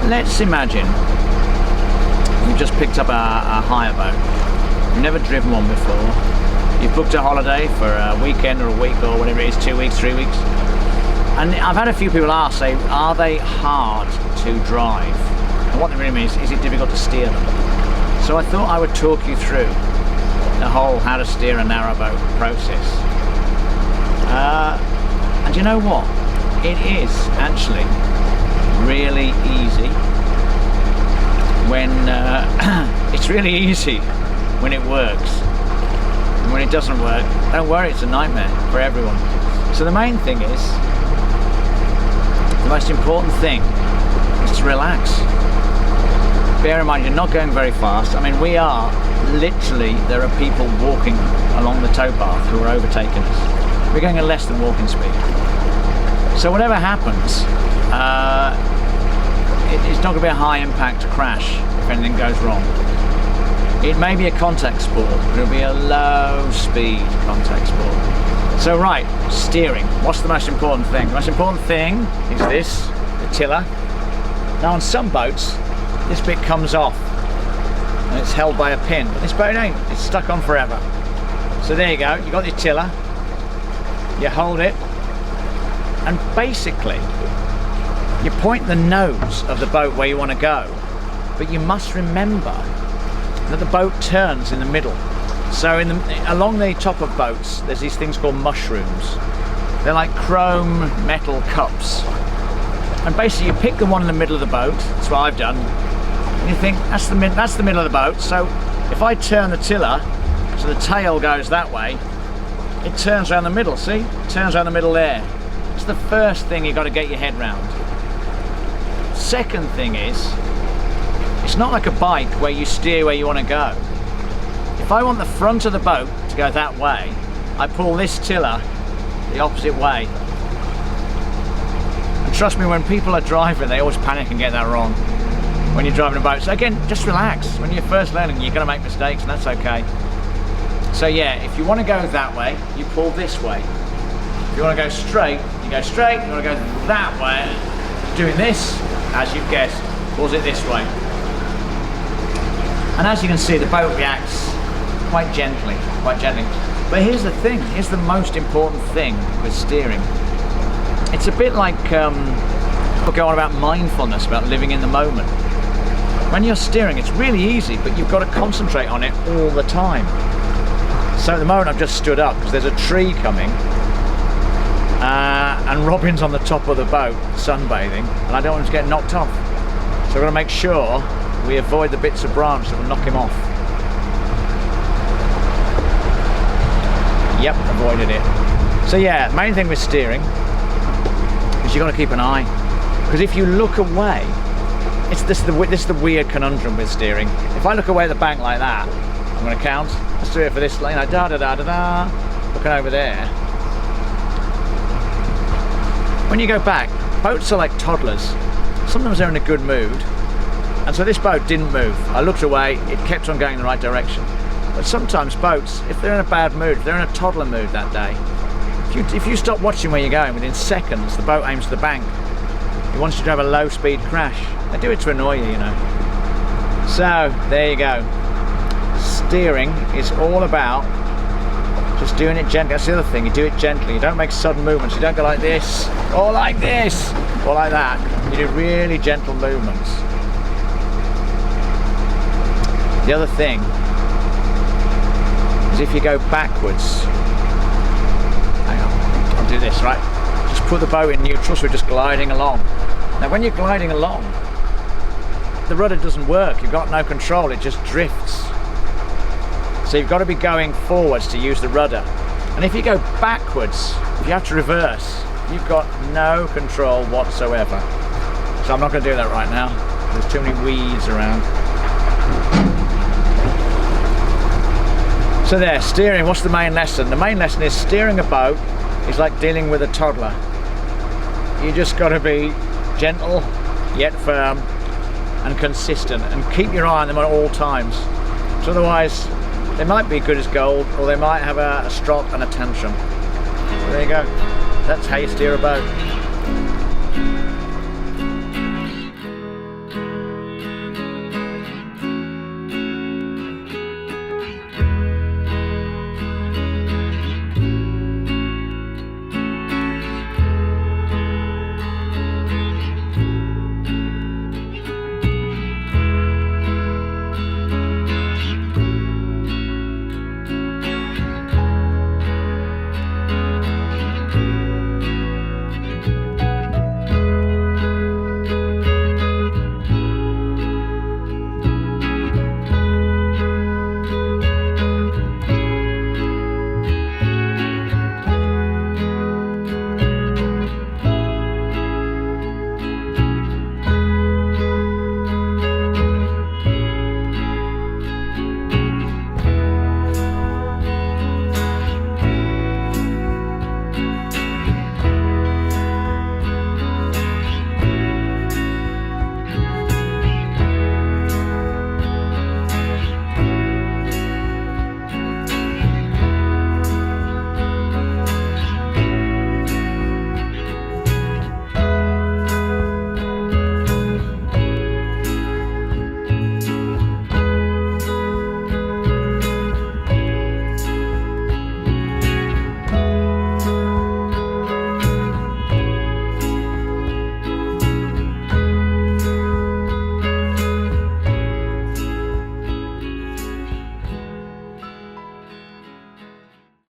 let's imagine you've just picked up a hire boat. You've never driven one before. You've booked a holiday for a weekend or a week or whatever it is, 2 weeks, 3 weeks. And I've had a few people ask, say, are they hard to drive? And what they really mean is it difficult to steer them? So I thought I would talk you through the whole how to steer a narrowboat process. And you know what? It is actually really easy when it's really easy when it works. And when it doesn't work, don't worry, it's a nightmare for everyone. So the main thing is, the most important thing is to relax. Bear in mind, you're not going very fast. I mean, we are literally, there are people walking along the towpath who are overtaking us. We're going at less than walking speed. So whatever happens, it's not going to be a high impact crash if anything goes wrong. It may be a contact sport, but it'll be a low speed contact sport. So right, steering. What's the most important thing? The most important thing is this, the tiller. Now on some boats, this bit comes off and it's held by a pin, but this boat ain't, it's stuck on forever. So there you go, you got your tiller, you hold it, and basically you point the nose of the boat where you want to go, but you must remember that the boat turns in the middle. So along the top of boats there's these things called mushrooms. They're like chrome metal cups, and basically you pick the one in the middle of the boat. That's what I've done. And you think that's the middle of the boat, so if I turn the tiller so the tail goes that way, it turns around the middle. See, it turns around the middle there. It's the first thing you've got to get your head round. Second thing is, it's not like a bike where you steer where you want to go. If I want the front of the boat to go that way, I pull this tiller the opposite way. And trust me, when people are driving, they always panic and get that wrong when you're driving a boat. So again, just relax. When you're first learning, you're going to make mistakes, and that's okay. So yeah, if you want to go that way, you pull this way. If you want to go straight, you go straight. If you want to go that way, doing this, as you've guessed, pulls it this way. And as you can see, the boat reacts quite gently, But here's the thing, here's the most important thing with steering. It's a bit like, we'll go on about mindfulness, about living in the moment. When you're steering, it's really easy, but you've got to concentrate on it all the time. So at the moment I've just stood up because there's a tree coming, and Robin's on the top of the boat sunbathing, and I don't want him to get knocked off. So we're going to make sure we avoid the bits of branch that will knock him off. Yep, avoided it. So yeah, main thing with steering is you've got to keep an eye, because if you look away, this is the weird conundrum with steering. If I look away at the bank like that, I'm going to count. Let's do it for this lane. Like da da da da da. Looking over there. When you go back, boats are like toddlers. Sometimes they're in a good mood, and so this boat didn't move. I looked away, it kept on going in the right direction. But sometimes boats, if they're in a bad mood, if they're in a toddler mood that day, if you stop watching where you're going, within seconds the boat aims to the bank. It wants you to have a low speed crash. They do it to annoy you, you know. So there you go. Steering is all about just doing it gently. That's the other thing, you do it gently. You don't make sudden movements. You don't go like this, or like this, or like that. You do really gentle movements. The other thing is if you go backwards, hang on, I'll do this, right? Just put the boat in neutral, so we're just gliding along. Now when you're gliding along, the rudder doesn't work, you've got no control, it just drifts. So you've got to be going forwards to use the rudder. And if you go backwards, if you have to reverse, you've got no control whatsoever. So I'm not going to do that right now, there's too many weeds around. So there, steering, what's the main lesson? The main lesson is steering a boat is like dealing with a toddler. You just got to be gentle yet firm and consistent, and keep your eye on them at all times. So otherwise they might be good as gold, or they might have a strop and a tantrum. There you go, that's how you steer a boat.